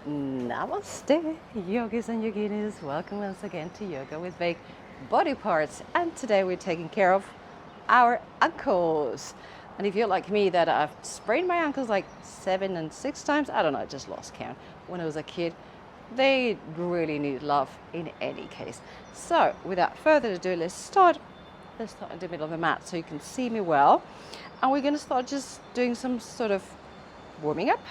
Namaste, yogis and yoginis. Welcome once again to Yoga with Vague Body Parts. And today we're taking care of our ankles. And if you're like me, that I've sprained my ankles like 7 and 6 times, I don't know, I just lost count when I was a kid. They really need love in any case. So without further ado, let's start in the middle of the mat so you can see me well. And we're going to start just doing some sort of warming up.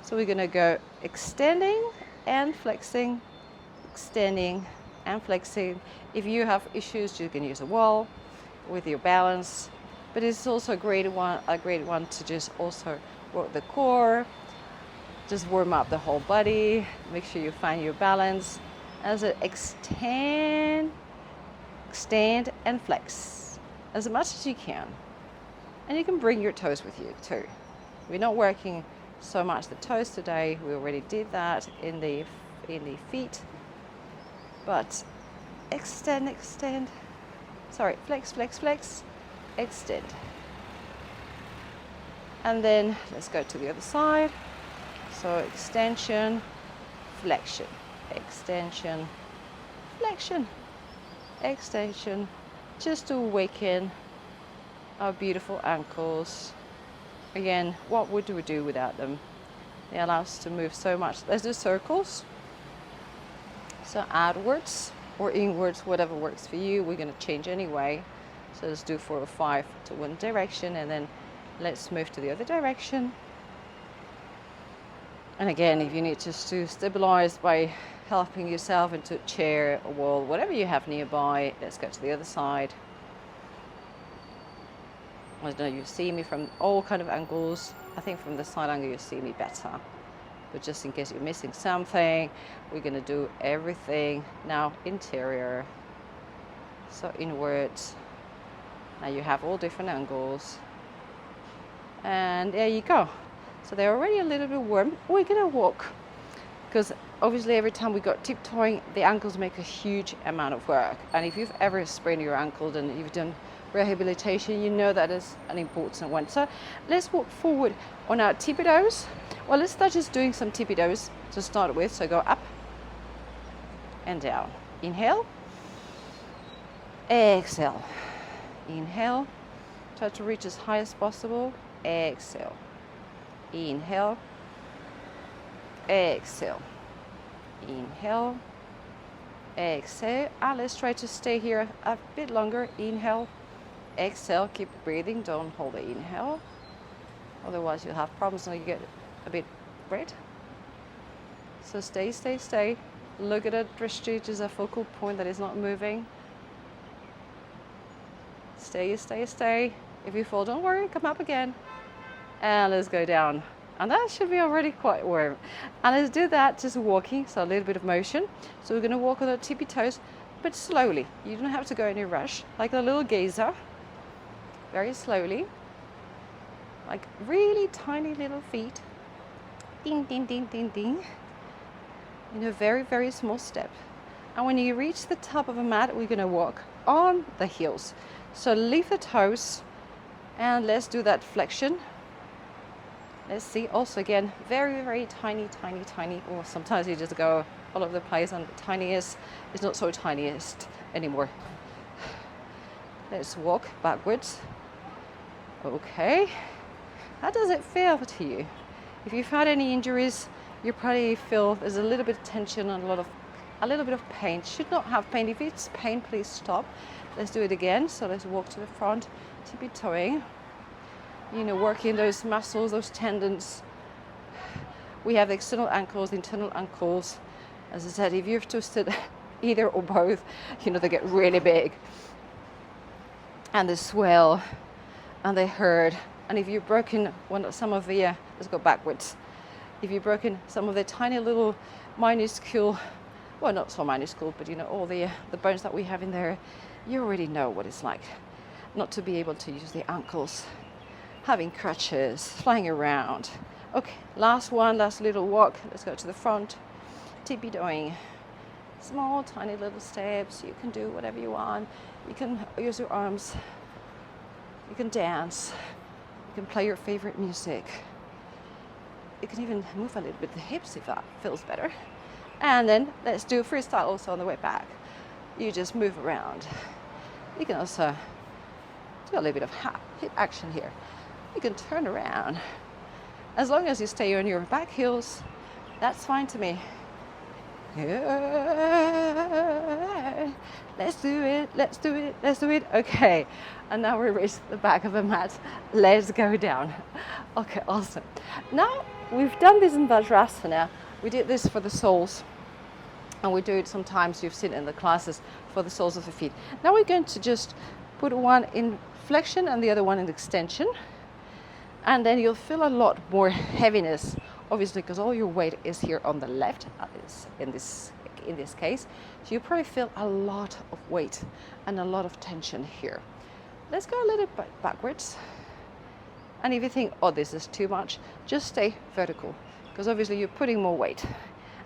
So we're going to go extending and flexing, extending and flexing. If you have issues, you can use a wall with your balance, but it's also a great one to just also work the core, just warm up the whole body, make sure you find your balance. As it extend and flex as much as you can. And you can bring your toes with you too. We're not working so much the toes today, we already did that in the feet, but extend, sorry, flex, extend. And then let's go to the other side. So extension, flexion, extension, flexion, extension, just to awaken our beautiful ankles. Again, what would we do without them? They allow us to move so much. Let's do circles. So outwards or inwards, whatever works for you. We're going to change anyway. So let's do 4 or 5 to one direction, and then let's move to the other direction. And again, if you need just to stabilize by helping yourself into a chair, a wall, whatever you have nearby, let's go to the other side. I don't know, you see me from all kind of angles. I think from the side angle you see me better. But just in case you're missing something, we're going to do everything now interior. So inwards. Now you have all different angles. And there you go. So they're already a little bit warm. We're going to walk. Because obviously every time we go tiptoeing, the ankles make a huge amount of work. And if you've ever sprained your ankle and you've done rehabilitation, you know that is an important one. So let's walk forward on our tippy toes. Well, let's start just doing some tippy toes to start with. So go up and down. Inhale, exhale, inhale, try to reach as high as possible. Exhale, inhale, exhale, inhale, exhale. And let's try to stay here a bit longer. Inhale, exhale, keep breathing, don't hold the inhale, otherwise you'll have problems and you get a bit red. So stay, look at it, drishti, which is a focal point that is not moving. Stay. If you fall, don't worry, come up again, and let's go down. And that should be already quite warm. And let's do that just walking, so a little bit of motion. So we're going to walk on the tippy toes, but slowly. You don't have to go in a rush, like a little gazer. Very slowly, like really tiny little feet. Ding, ding, ding, ding, ding. In a very, very small step. And when you reach the top of a mat, we're going to walk on the heels. So leave the toes and let's do that flexion. Let's see, also again, very, very tiny. Or sometimes you just go all over the place, and the tiniest is not so tiniest anymore. Let's walk backwards. Okay, how does it feel to you? If you've had any injuries, you probably feel there's a little bit of tension and a little bit of pain. Should not have pain. If it's pain, please stop. Let's do it again. So let's walk to the front, tippy toeing. You know, working those muscles, those tendons. We have the external ankles, the internal ankles. As I said, if you've twisted either or both, you know, they get really big and they swell and they hurt. And if you've broken some of the, let's go backwards. If you've broken some of the tiny little minuscule, well, not so minuscule, but you know, all the bones that we have in there, you already know what it's like not to be able to use the ankles, having crutches, flying around. Okay, last little walk. Let's go to the front, tippy toeing. Small, tiny little steps. You can do whatever you want. You can use your arms. You can dance. You can play your favorite music. You can even move a little bit the hips if that feels better. And then let's do freestyle also on the way back. You just move around. You can also do a little bit of hip action here. You can turn around. As long as you stay on your back heels, that's fine to me. Yeah. Let's do it, let's do it, let's do it. Okay, and now we reach the back of the mat. Let's go down. Okay, awesome. Now we've done this in Vajrasana. We did this for the soles, and we do it sometimes, you've seen it in the classes, for the soles of the feet. Now we're going to just put one in flexion and the other one in extension, and then you'll feel a lot more heaviness, obviously, because all your weight is here on the left, in this case. So you probably feel a lot of weight and a lot of tension here. Let's go a little bit backwards. And if you think, oh, this is too much, just stay vertical, because obviously you're putting more weight,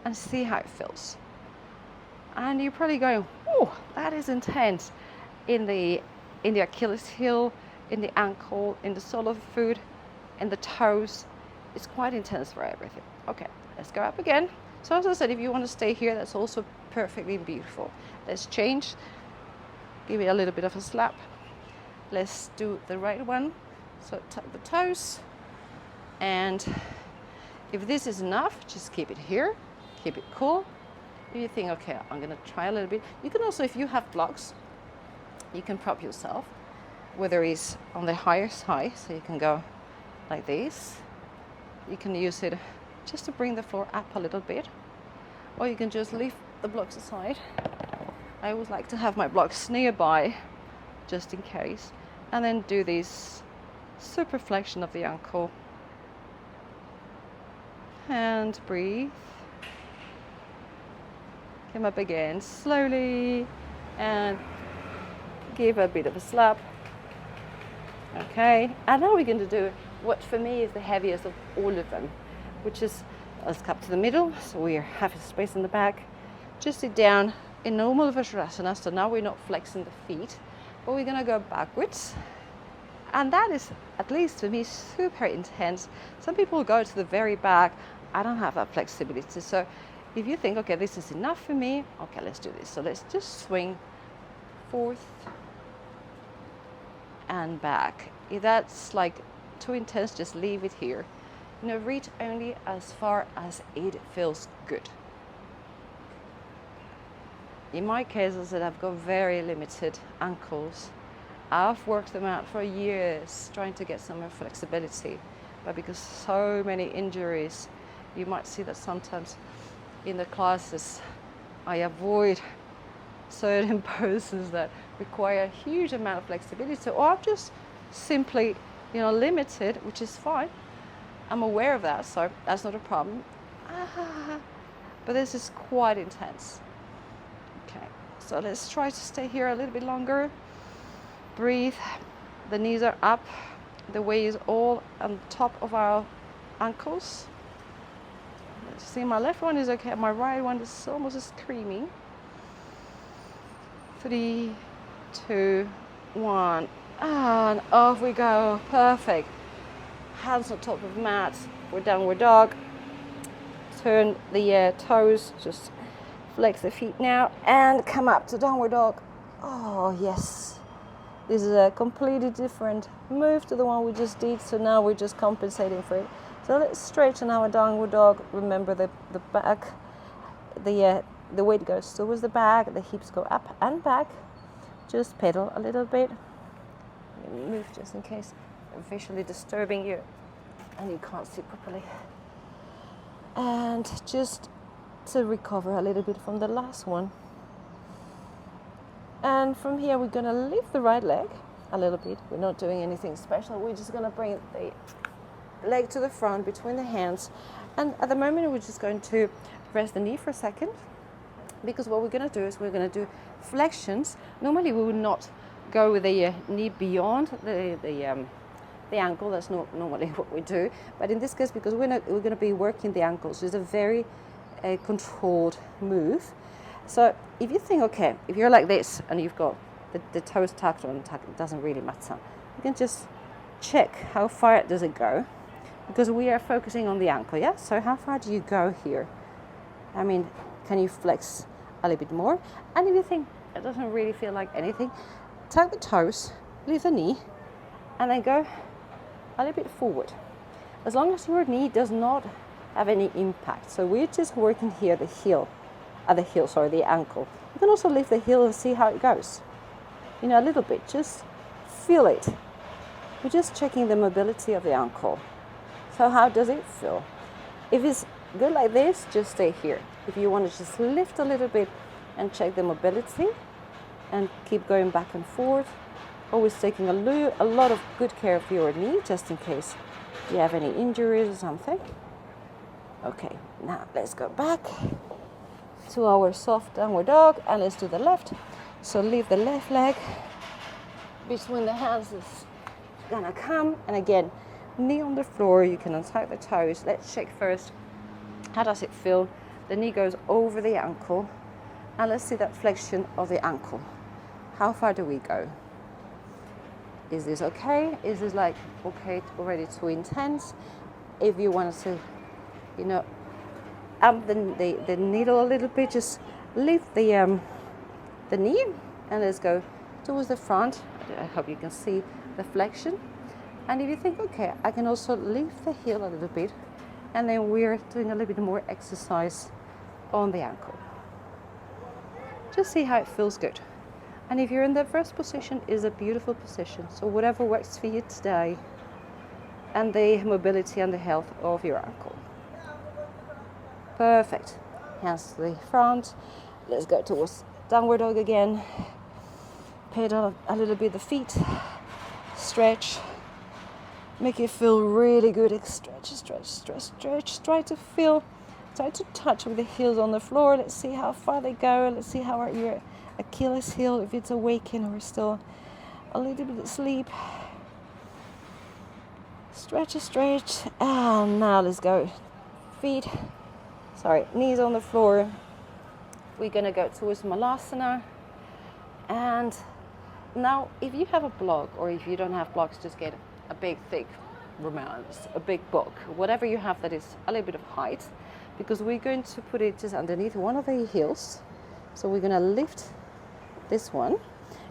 and see how it feels. And you're probably going, oh, that is intense in the Achilles heel, in the ankle, in the sole of the foot, in the toes. It's quite intense for everything. Okay, let's go up again. So as I said, if you want to stay here, that's also perfectly beautiful. Let's change. Give it a little bit of a slap. Let's do the right one. So tap the toes. And if this is enough, just keep it here. Keep it cool. If you think, okay, I'm going to try a little bit. You can also, if you have blocks, you can prop yourself, whether it's on the higher side, so you can go like this. You can use it just to bring the floor up a little bit, or you can just leave the blocks aside. I always like to have my blocks nearby, just in case, and then do this super flexion of the ankle. And breathe. Come up again slowly, and give a bit of a slap. Okay, and now we're going to do what for me is the heaviest of all of them, which is, let's come to the middle, so we have a space in the back. Just sit down in normal Vajrasana, so now we're not flexing the feet, but we're going to go backwards. And that is, at least for me, super intense. Some people go to the very back. I don't have that flexibility. So if you think, okay, this is enough for me, okay, let's do this. So let's just swing forth and back. If that's like too intense, just leave it here. You know, reach only as far as it feels good. In my case, as I said, I've got very limited ankles. I've worked them out for years, trying to get some more flexibility. But because so many injuries, you might see that sometimes in the classes, I avoid certain poses that require a huge amount of flexibility, or I'm just simply, limited, which is fine. I'm aware of that, so that's not a problem. But this is quite intense. Okay, so let's try to stay here a little bit longer. Breathe. The knees are up. The weight is all on top of our ankles. Let's see, my left one is okay. My right one is almost screaming. 3, 2, 1. And off we go. Perfect. Hands on top of the mat for downward dog. Turn the toes. Just flex the feet now and come up to downward dog. Oh, yes. This is a completely different move to the one we just did. So now we're just compensating for it. So let's straighten our downward dog. Remember the back. The weight goes towards the back. The hips go up and back. Just pedal a little bit. Move just in case I'm visually disturbing you and you can't see properly. And just to recover a little bit from the last one. And from here we're going to lift the right leg a little bit. We're not doing anything special. We're just going to bring the leg to the front between the hands. And at the moment we're just going to rest the knee for a second, because what we're going to do is we're going to do flexions. Normally we would not go with the knee beyond the ankle. That's not normally what we do. But in this case, because we're going to be working the ankles, it's a very controlled move. So if you think, okay, if you're like this and you've got the toes tucked or untucked, it doesn't really matter. You can just check how far does it go. because we are focusing on the ankle, yeah? So how far do you go here? I mean, can you flex a little bit more? And if you think it doesn't really feel like anything, tuck the toes, leave the knee, and then go a little bit forward. As long as your knee does not have any impact. So we're just working here the ankle. You can also lift the heel and see how it goes. You know, a little bit, just feel it. We're just checking the mobility of the ankle. So how does it feel? If it's good like this, just stay here. If you want to just lift a little bit and check the mobility and keep going back and forth, always taking a lot of good care of your knee just in case you have any injuries or something. Okay, now let's go back to our soft downward dog and let's do the left. So leave the left leg between the hands. It's gonna come, and again, knee on the floor, you can untie the toes. Let's check first, how does it feel? The knee goes over the ankle, and let's see that flexion of the ankle. How far do we go? Is this okay? Is this like, okay, already too intense? If you want to, you know, up the needle a little bit, just lift the knee and let's go towards the front. I hope you can see the flexion. And if you think, okay, I can also lift the heel a little bit, and then we're doing a little bit more exercise on the ankle. Just see how it feels good. And if you're in the first position, is a beautiful position. So whatever works for you today, and the mobility and the health of your ankle. Perfect. Hands to the front. Let's go towards downward dog again. Pedal a little bit the feet. Stretch. Make it feel really good. Stretch, stretch, stretch, stretch. Try to touch with the heels on the floor. Let's see how far they go. Let's see how your Achilles heel, if it's awakened or still a little bit asleep. Stretch, stretch. And now let's go. Knees on the floor. We're gonna go towards Malasana. And now if you have a block, or if you don't have blocks, just get a big thick romance, a big book, whatever you have that is a little bit of height, because we're going to put it just underneath one of the heels. So we're gonna lift this one,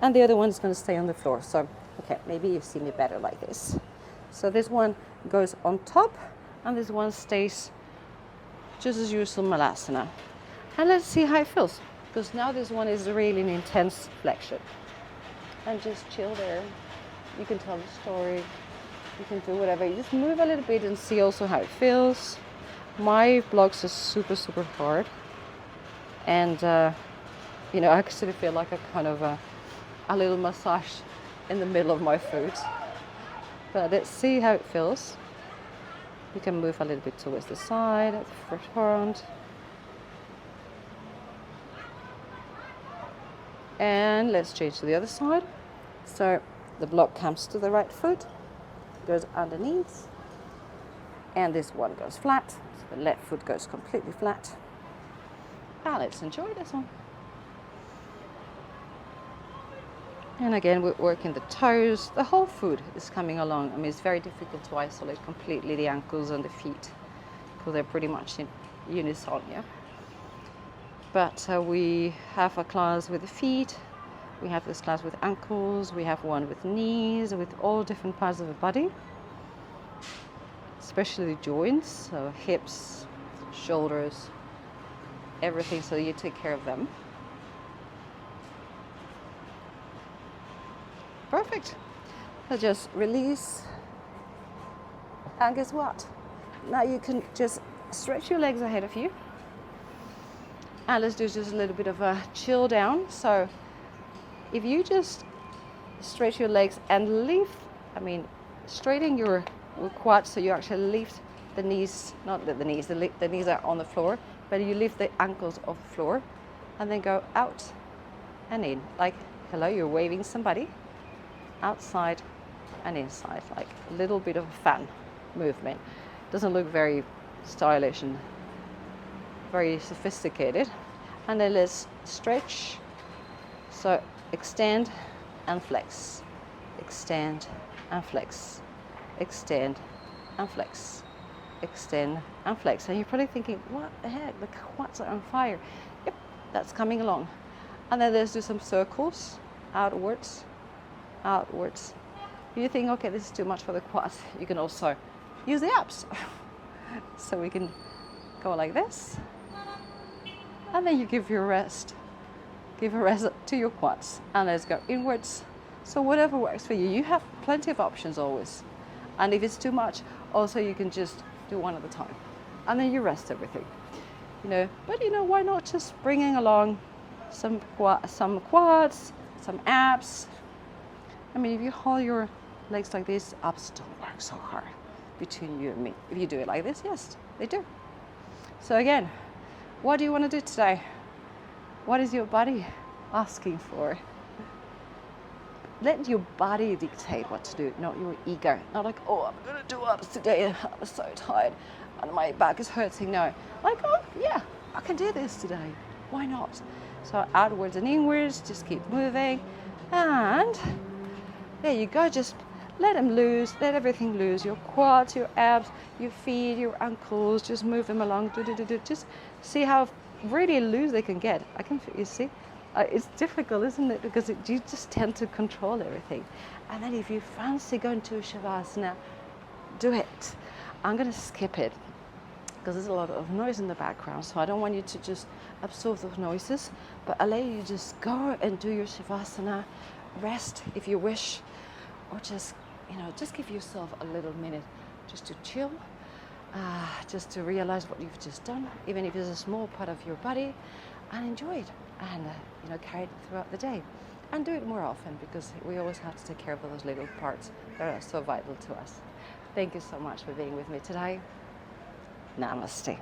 and the other one is gonna stay on the floor. So, okay, maybe you see me better like this. So this one goes on top, and this one stays just as usual, Malasana. And let's see how it feels, because now this one is really an intense flexion. And just chill there. You can tell the story, you can do whatever. You just move a little bit and see also how it feels. My blocks are super, super hard. And, you know, I actually feel like a kind of a little massage in the middle of my foot. But let's see how it feels. You can move a little bit towards the side, at the front. And let's change to the other side. So the block comes to the right foot, goes underneath, and this one goes flat. So the left foot goes completely flat. Now let's enjoy this one. And again, we're working the toes. The whole foot is coming along. I mean, it's very difficult to isolate completely the ankles and the feet, because they're pretty much in unison, yeah? But we have a class with the feet. We have this class with ankles. We have one with knees, with all different parts of the body, especially the joints, so hips, shoulders, everything, so you take care of them. Perfect. So just release. And guess what? Now you can just stretch your legs ahead of you. And let's do just a little bit of a chill down. So if you just stretch your legs and lift, straighten your quads, so you actually lift the knees, not the knees, the knees are on the floor, but you lift the ankles off the floor, and then go out and in, like hello, you're waving somebody. Outside and inside, like a little bit of a fan movement. Doesn't look very stylish and very sophisticated. And then let's stretch. So extend and flex, extend and flex, extend and flex, extend and flex. And you're probably thinking, what the heck, the quads are on fire. Yep, that's coming along. And then let's do some circles, outwards, outwards. If you think, okay, this is too much for the quads, you can also use the abs. So we can go like this, and then you give your rest. Give a rest to your quads, and let's go inwards. So whatever works for you. You have plenty of options always. And if it's too much, also you can just do one at a time. And then you rest everything. But why not just bringing along some quads, some abs. I mean, if you hold your legs like this, abs don't work so hard between you and me. If you do it like this, yes, they do. So again, what do you want to do today? What is your body asking for? Let your body dictate what to do, not your ego. Not like, oh, I'm going to do abs today. I'm so tired and my back is hurting. No, like, oh, yeah, I can do this today. Why not? So outwards and inwards, just keep moving. And there you go. Just let them loose. Let everything loose. Your quads, your abs, your feet, your ankles. Just move them along. Just see how really loose they can get. You see? It's difficult, isn't it? Because you just tend to control everything. And then if you fancy going to Shavasana, do it. I'm going to skip it because there's a lot of noise in the background. So I don't want you to just absorb those noises, but I'll let you just go and do your Shavasana, rest if you wish, or just give yourself a little minute just to chill, just to realize what you've just done, even if it's a small part of your body, and enjoy it. And carry it throughout the day, and do it more often, because we always have to take care of those little parts that are so vital to us. Thank you so much for being with me today. Namaste.